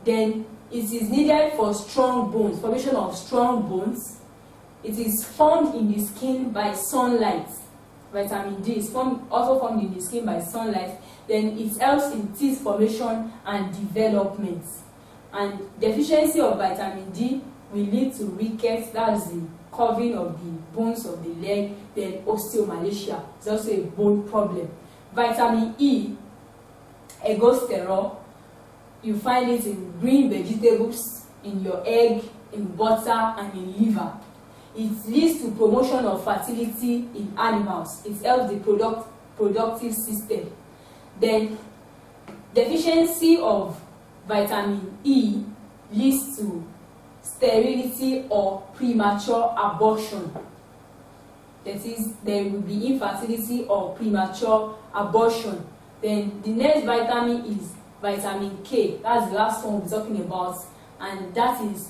Then it is needed for strong bones, formation of strong bones. It is formed in the skin by sunlight. Vitamin D is also formed in the skin by sunlight. Then it helps in teeth formation and development. And deficiency of vitamin D will lead to rickets, that's the curving of the bones of the leg. Then osteomalacia is also a bone problem. Vitamin E, ergosterol, you find it in green vegetables, in your egg, in butter, and in liver. It leads to promotion of fertility in animals. It helps the productive system. Then deficiency of vitamin E leads to sterility or premature abortion. That is, there will be infertility or premature abortion. Then the next vitamin is vitamin K. That's the last one we're talking about, and that is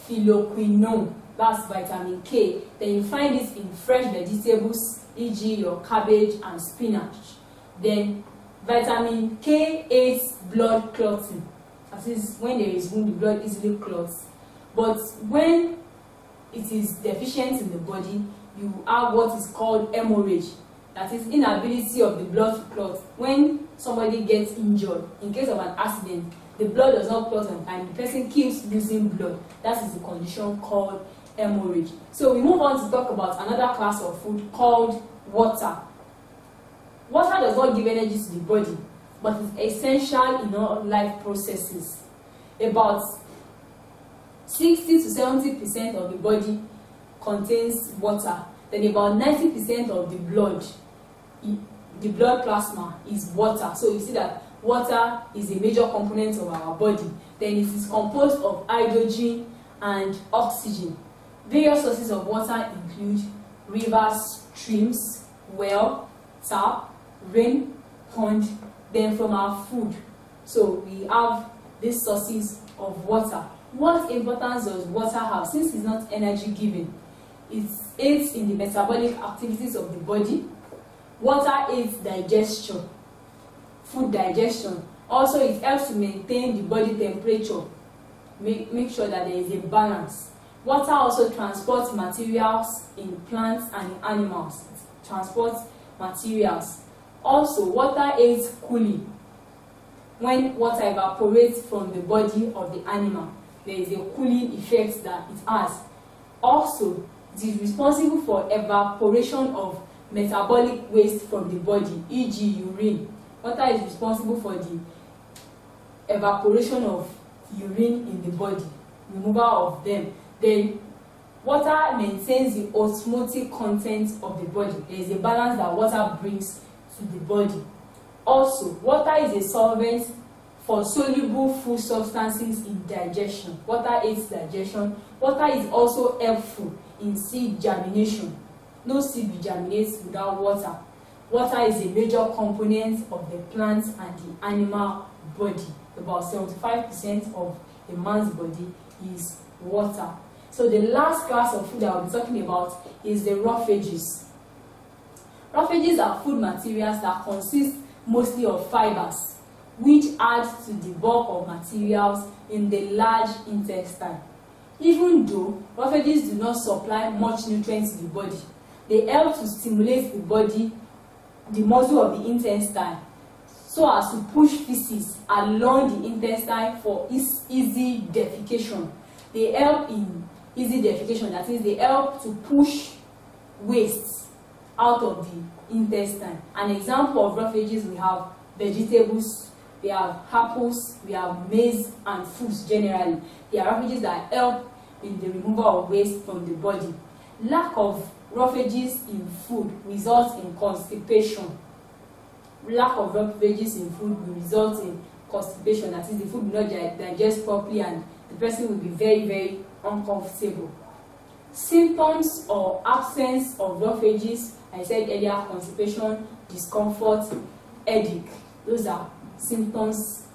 phylloquinone. That's vitamin K. Then you find it in fresh vegetables, e.g. your cabbage and spinach. Then vitamin K aids blood clotting. That is, when there is wound, the blood easily clots. But when it is deficient in the body, you have what is called hemorrhage. That is, inability of the blood to clot. When somebody gets injured, in case of an accident, the blood does not clot on time, the person keeps losing blood. That is the condition called hemorrhage. So we move on to talk about another class of food called water. Water does not give energy to the body, but is essential in all life processes. About 60 to 70% of the body contains water. Then about 90% of the blood plasma is water. So you see that water is a major component of our body. Then it is composed of hydrogen and oxygen. Various sources of water include rivers, streams, well, tap, rain, pond, then from our food. So we have these sources of water. What importance does water have? Since it's not energy giving, it aids in the metabolic activities of the body. Water aids digestion, food digestion. Also, it helps to maintain the body temperature, make sure that there is a balance. Water also transports materials in plants and in animals. It transports materials. Also, water aids cooling. When water evaporates from the body of the animal, there is a cooling effect that it has. Also, it is responsible for evaporation of metabolic waste from the body, e.g. urine. Water is responsible for the evaporation of urine in the body, removal of them. Then water maintains the osmotic content of the body. There is a balance that water brings to the body. Also, water is a solvent for soluble food substances in digestion. Water aids digestion. Water is also helpful in seed germination. No seed will germinate without water. Water is a major component of the plant and the animal body. About 75% of a man's body is water. So the last class of food that I'll be talking about is the roughages. Roughages are food materials that consist mostly of fibers, which add to the bulk of materials in the large intestine. Even though roughages do not supply much nutrients to the body, they help to stimulate the body, the muscle of the intestine, so as to push feces along the intestine for easy defecation. They help in easy defecation, that is, they help to push waste out of the intestine. An example of roughages, we have vegetables, we have apples, we have maize and fruits generally. They are roughages that help in the removal of waste from the body. Lack of roughages in food results in constipation. Lack of roughages in food will result in constipation, that is, the food will not digest properly and the person will be very, very uncomfortable. Symptoms or absence of roughages, I said earlier, constipation, discomfort, headache. Those are symptoms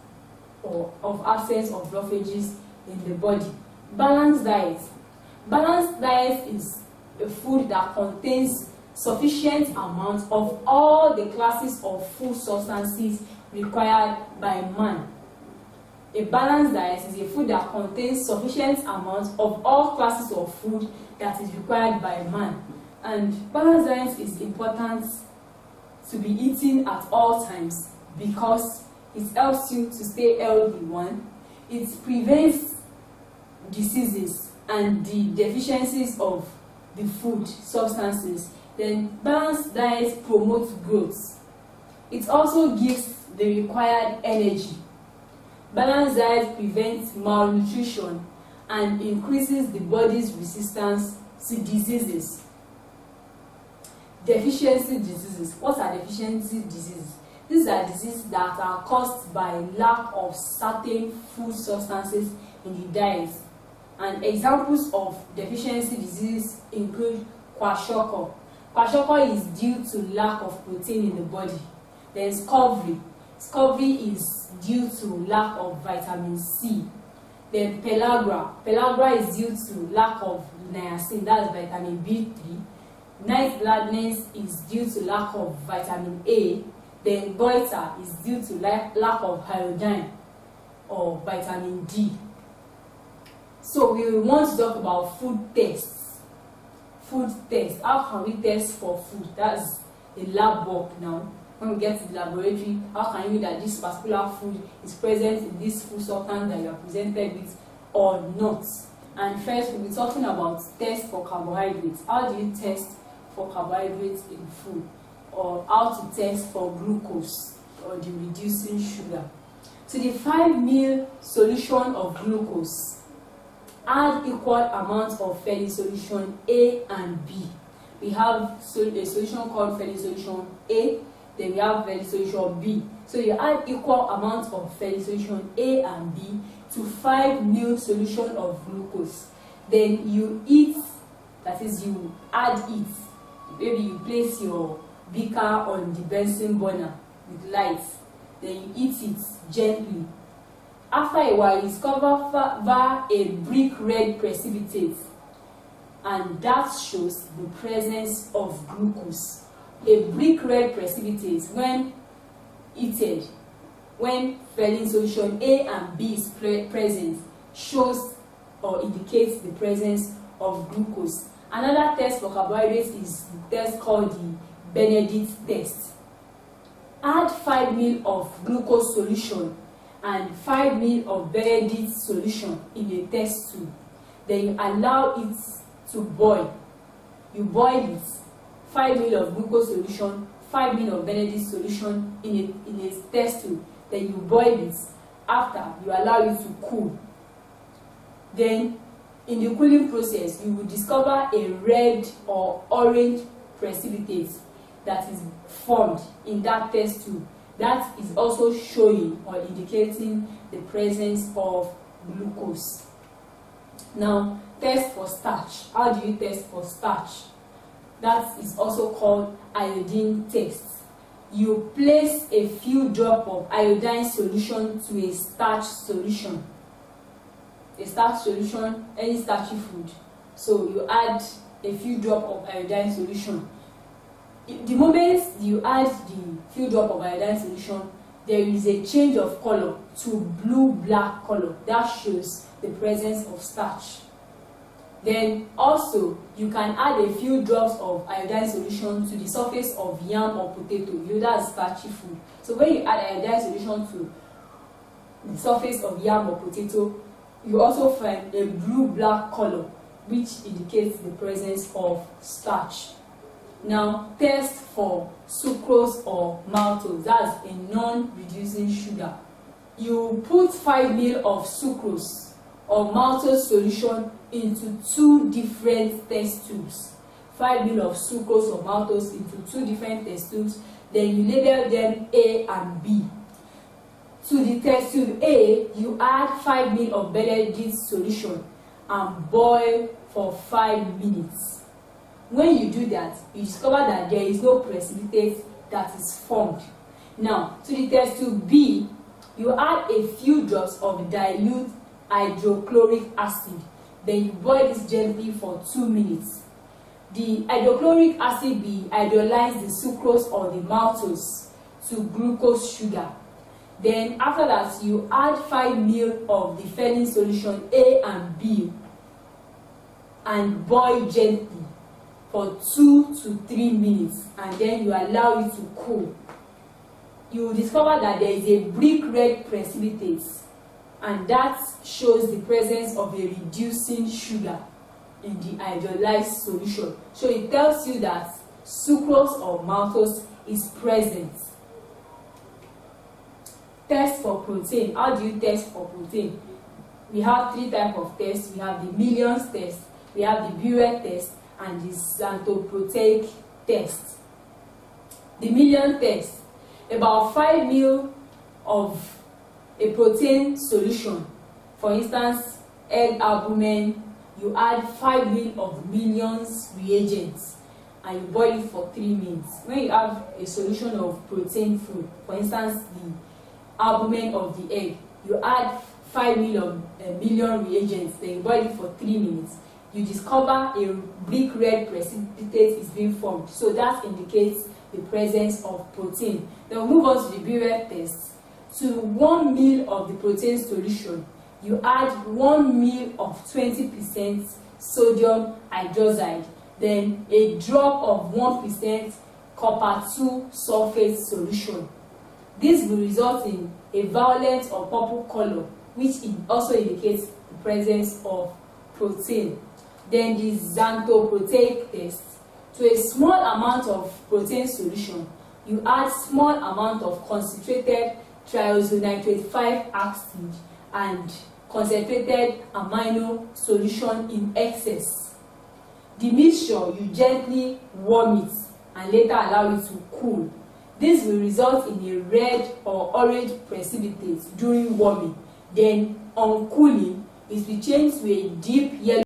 of absence of roughages in the body. Balanced diet. Balanced diet is a food that contains sufficient amount of all the classes of food substances required by man. A balanced diet is a food that contains sufficient amounts of all classes of food that is required by man. And balanced diet is important to be eaten at all times because it helps you to stay healthy. One, it prevents diseases and the deficiencies of the food substances. Then balanced diet promotes growth. It also gives the required energy. Balanced diet prevents malnutrition and increases the body's resistance to diseases. Deficiency diseases. What are deficiency diseases? These are diseases that are caused by lack of certain food substances in the diet. And examples of deficiency disease include kwashiorkor. Kwashiorkor is due to lack of protein in the body. Then scurvy. Scurvy is due to lack of vitamin C. Then pellagra. Pellagra is due to lack of niacin, that's vitamin B3. Night blindness is due to lack of vitamin A. Then goiter is due to lack of iodine or vitamin D. So we want to talk about food tests. Food tests. How can we test for food? That's a lab work now. When we get to the laboratory, how can you know that this particular food is present in this food substance that you are presented with or not? And first, we'll be talking about test for carbohydrates. How do you test for carbohydrates in food? Or how to test for glucose or the reducing sugar. To the 5 ml solution of glucose, add equal amounts of Feli solution A and B. We have a solution called Feli solution A, then we have Feli solution B. So you add equal amounts of Feli solution A and B to 5 ml solution of glucose. Then you eat, that is, you add it. Maybe you place your beaker on the Bunsen burner with lights, then you eat it gently. After a while, you discover via a brick red precipitate, and that shows the presence of glucose. A brick red precipitate, when heated, when Feli solution A and B is present, shows or indicates the presence of glucose. Another test for carbohydrates is the test called the Benedict test. Add 5 ml of glucose solution and 5 ml of Benedict solution in a test tube. Then you allow it to boil. You boil it. 5 ml of glucose solution, 5 ml of Benedict solution in a test tube. Then you boil it. After, you allow it to cool. Then, in the cooling process, you will discover a red or orange precipitate that is formed in that test tube. That is also showing or indicating the presence of glucose. Now, test for starch. How do you test for starch? That is also called iodine test. You place a few drops of iodine solution to a starch solution. A starch solution, any starchy food. So you add a few drops of iodine solution. The moment you add the few drops of iodine solution, there is a change of color to blue-black color. That shows the presence of starch. Then also, you can add a few drops of iodine solution to the surface of yam or potato. That's starchy food. So when you add iodine solution to the surface of yam or potato, you also find a blue-black color, which indicates the presence of starch. Now, test for sucrose or maltose. That's a non-reducing sugar. You put 5 ml of sucrose or maltose solution into 2 different test tubes. 5 ml of sucrose or maltose into 2 different test tubes. Then you label them A and B. To the test tube A, you add 5 ml of Benedict solution and boil for 5 minutes. When you do that, you discover that there is no precipitate that is formed. Now, to the test tube B, you add a few drops of dilute hydrochloric acid. Then you boil this gently for 2 minutes. The hydrochloric acid will hydrolyze the sucrose or the maltose to glucose sugar. Then after that, you add 5 ml of the failing solution A and B and boil gently for 2 to 3 minutes, and then you allow it to cool. You will discover that there is a brick red precipitate, and that shows the presence of a reducing sugar in the hydrolyzed solution. So it tells you that sucrose or maltose is present. Test for protein. How do you test for protein? We have 3 types of tests. We have the millions test, we have the burette test, and the xanthoproteic test. The million test, about 5 ml of a protein solution, for instance egg albumin, you add 5 ml of millions reagents and you boil it for 3 minutes. When you have a solution of protein food, for instance the albumin of the egg, you add 5 ml of million reagents, then you boil it for 3 minutes. You discover a brick red precipitate is being formed, so that indicates the presence of protein. Then we'll move on to the burette test. To 1 ml of the protein solution, you add 1 ml of 20% sodium hydroxide, then a drop of 1% copper 2 sulfate solution. This will result in a violet or purple color, which also indicates the presence of protein. Then the xanthoproteic test. To a small amount of protein solution, you add small amount of concentrated triazonitrate 5 acid and concentrated amino solution in excess. The mixture, you gently warm it and later allow it to cool. This will result in a red or orange precipitate during warming. Then on cooling, it will change to a deep yellow